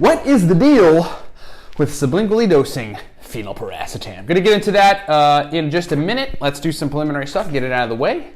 What is the deal with sublingually dosing phenylpiracetam? I'm going to get into that in just a minute. Let's do some preliminary stuff, get it out of the way.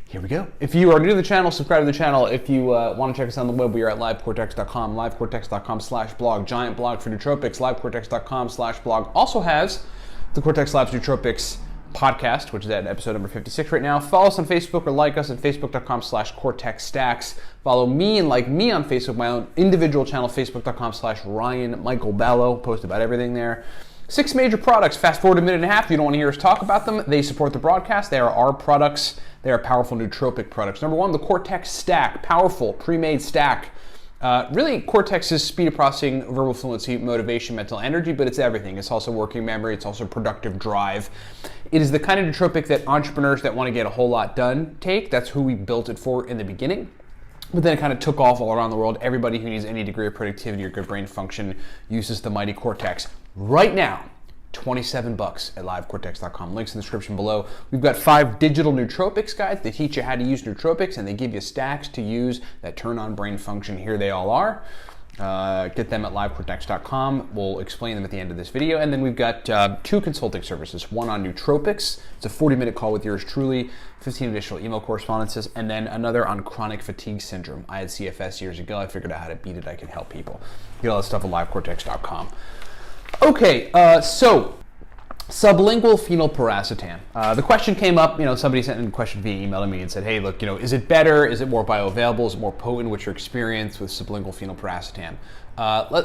Here we go. If you are new to the channel, subscribe to the channel. If you want to check us out on the web, we are at livecortex.com, livecortex.com/blog, giant blog for nootropics, livecortex.com/blog. Also has the Cortex Labs Nootropics podcast, which is at episode number 56 right now. Follow us on Facebook or like us at facebook.com/cortexstacks. Follow me and like me on Facebook, my own individual channel, facebook.com/Ryan Michael Ballo. Post about everything there. 6 major products. Fast forward a minute and a half. If you don't want to hear us talk about them, they support the broadcast. They are our products. They are powerful nootropic products. Number 1, the Cortex Stack. Powerful, pre-made stack. Really, Cortex is speed of processing, verbal fluency, motivation, mental energy, but it's everything. It's also working memory. It's also productive drive. It is the kind of nootropic that entrepreneurs that want to get a whole lot done take. That's who we built it for in the beginning. But then it kind of took off all around the world. Everybody who needs any degree of productivity or good brain function uses the mighty Cortex. Right now, $27 at livecortex.com. Links in the description below. We've got 5 digital nootropics guides. They teach you how to use nootropics, and they give you stacks to use that turn on brain function. Here they all are. Get them at livecortex.com. We'll explain them at the end of this video. And then we've got 2 consulting services. One on nootropics. It's a 40-minute call with yours truly. 15 additional email correspondences. And then another on chronic fatigue syndrome. I had CFS years ago. I figured out how to beat it. I can help people. Get all that stuff at livecortex.com. Okay, so sublingual phenylpiracetam. The question came up, somebody sent in a question via email to me and said, hey, look, is it better? Is it more bioavailable? Is it more potent? What's your experience with sublingual phenylpiracetam?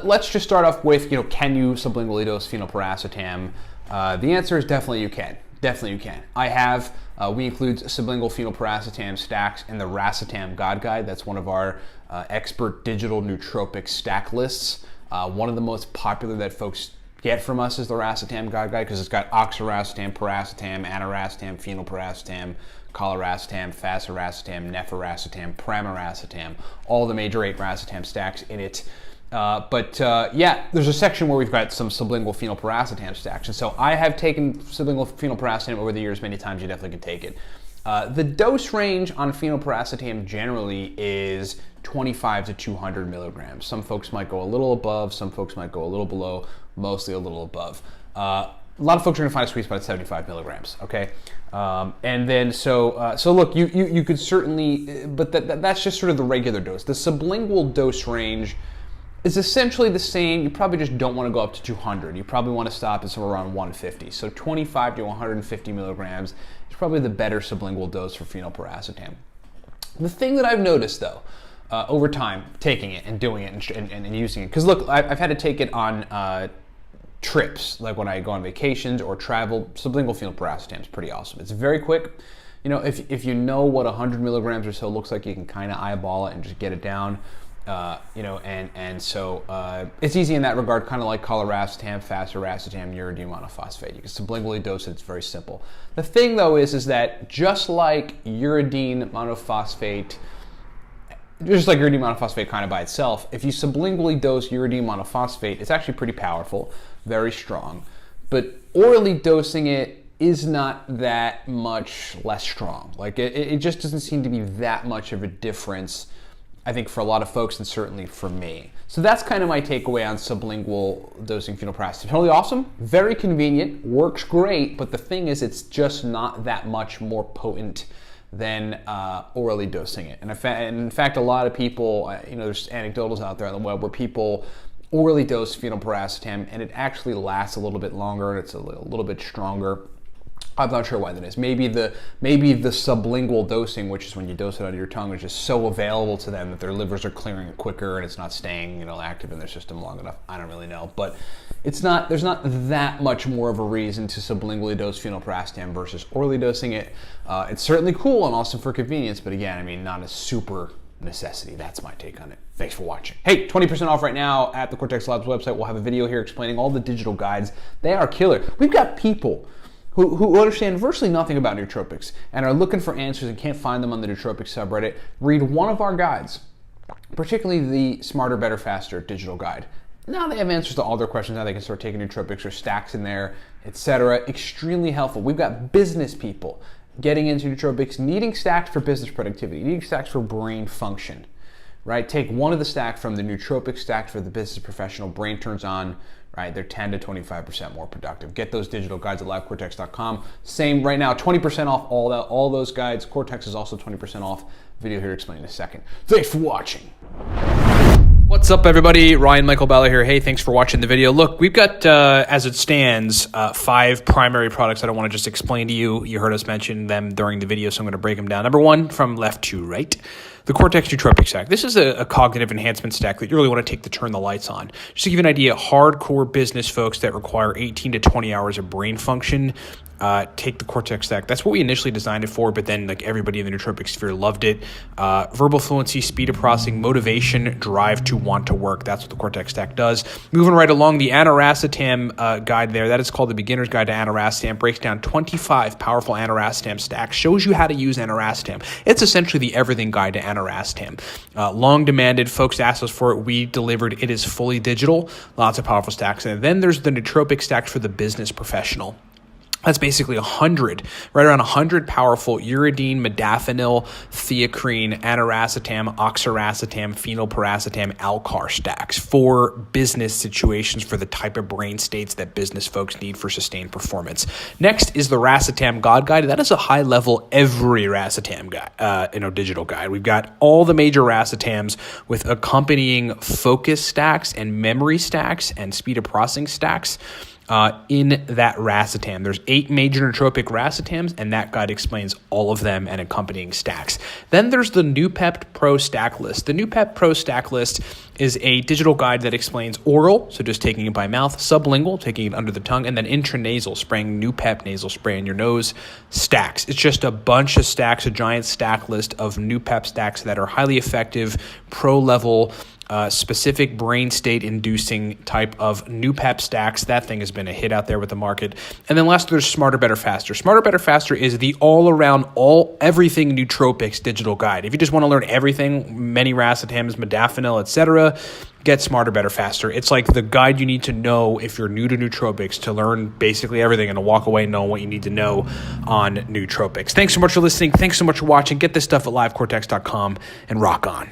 Let's just start off with, can you sublingually dose phenylpiracetam? The answer is definitely you can. Definitely you can. I have, we include sublingual phenylpiracetam stacks in the Racetam God guide. That's one of our expert digital nootropic stack lists. One of the most popular that folks get from us is the Racetam God guide because it's got oxiracetam, piracetam, aniracetam, phenylpiracetam, coliracetam, fasiracetam, nephiracetam, pramiracetam, all the major 8 racetam stacks in it. Yeah, there's a section where we've got some sublingual phenylpiracetam stacks. And so I have taken sublingual phenylpiracetam over the years many times. You definitely can take it. The dose range on phenylpiracetam generally is 25 to 200 milligrams. Some folks might go a little above, some folks might go a little below, mostly a little above. A lot of folks are gonna find a sweet spot at 75 milligrams, okay? And then, so look, you could certainly, but that's just sort of the regular dose. The sublingual dose range is essentially the same. You probably just don't want to go up to 200. You probably want to stop at somewhere around 150. So 25 to 150 milligrams is probably the better sublingual dose for phenylpiracetam. The thing that I've noticed though, over time, taking it and doing it and using it, because look, I've had to take it on trips, like when I go on vacations or travel. Sublingual phenylpiracetam is pretty awesome. It's very quick. If you know what 100 milligrams or so looks like, you can kind of eyeball it and just get it down. So it's easy in that regard, kind of like coliracetam, fasiracetam, uridine monophosphate. You can sublingually dose it. It's very simple. The thing though is that just like uridine monophosphate kind of by itself, if you sublingually dose uridine monophosphate, it's actually pretty powerful, very strong. But orally dosing it is not that much less strong. Like it just doesn't seem to be that much of a difference, I think, for a lot of folks, and certainly for me. So that's kind of my takeaway on sublingual dosing phenylpiracetam. Totally awesome, very convenient, works great, but the thing is it's just not that much more potent than orally dosing it. And in fact, a lot of people, there's anecdotals out there on the web where people orally dose phenylpiracetam and it actually lasts a little bit longer and it's a little bit stronger. I'm not sure why that is. Maybe the sublingual dosing, which is when you dose it under your tongue, is just so available to them that their livers are clearing it quicker and it's not staying, active in their system long enough. I don't really know, but there's not that much more of a reason to sublingually dose phenylpiracetam versus orally dosing it. It's certainly cool and awesome for convenience, but again, not a super necessity. That's my take on it. Thanks for watching. Hey, 20% off right now at the Cortex Labs website. We'll have a video here explaining all the digital guides. They are killer. We've got people who understand virtually nothing about nootropics and are looking for answers and can't find them on the nootropics subreddit. Read one of our guides, particularly the Smarter, Better, Faster digital guide. Now they have answers to all their questions. Now they can start taking nootropics or stacks in there, etc. Extremely helpful. We've got business people getting into nootropics, needing stacks for business productivity, needing stacks for brain function. right? Take one of the stacks from the Nootropics stack for the business professional. Brain turns on, right? They're 10 to 25% more productive. Get those digital guides at livecortex.com. Same right now, 20% off all those guides. Cortex is also 20% off. Video here to explain in a second. Thanks for watching. What's up, everybody? Ryan Michael Balla here. Hey, thanks for watching the video. Look, we've got, as it stands, 5 primary products that I want to just explain to you. You heard us mention them during the video, so I'm going to break them down. Number 1, from left to right, the Cortex Nootropic stack. This is a cognitive enhancement stack that you really want to take to turn the lights on. Just to give you an idea, hardcore business folks that require 18 to 20 hours of brain function, take the Cortex stack. That's what we initially designed it for, but then like everybody in the nootropic sphere loved it. Verbal fluency, speed of processing, motivation, drive to want to work. That's what the Cortex stack does. Moving right along, the Piracetam guide there, that is called the Beginner's Guide to Piracetam, breaks down 25 powerful Piracetam stacks, shows you how to use Piracetam. It's essentially the everything guide to Piracetam. Long demanded, folks asked us for it, we delivered. It is fully digital, lots of powerful stacks. And then there's the nootropic stack for the business professional. That's basically 100, right around 100 powerful uridine, modafinil, theacrine, Piracetam, oxiracetam, phenylpiracetam, alcar stacks for business situations, for the type of brain states that business folks need for sustained performance. Next is the Racetam God guide. That is a high-level every Racetam guide, digital guide. We've got all the major Racetams with accompanying focus stacks and memory stacks and speed of processing stacks. In that Racetam. There's 8 major nootropic Racetams, and that guide explains all of them and accompanying stacks. Then there's the NuPep Pro Stack List. The NuPep Pro Stack List is a digital guide that explains oral, so just taking it by mouth, sublingual, taking it under the tongue, and then intranasal, spraying NuPep nasal spray in your nose, stacks. It's just a bunch of stacks, a giant stack list of NuPep stacks that are highly effective, pro-level, specific brain state inducing type of NuPep stacks. That thing has been a hit out there with the market. And then last, there's Smarter, Better, Faster. Smarter, Better, Faster is the all-around, everything nootropics digital guide. If you just want to learn everything, many Racetams, modafinil, etc., get Smarter, Better, Faster. It's like the guide you need to know if you're new to nootropics, to learn basically everything and to walk away knowing what you need to know on nootropics. Thanks so much for listening. Thanks so much for watching. Get this stuff at livecortex.com and rock on.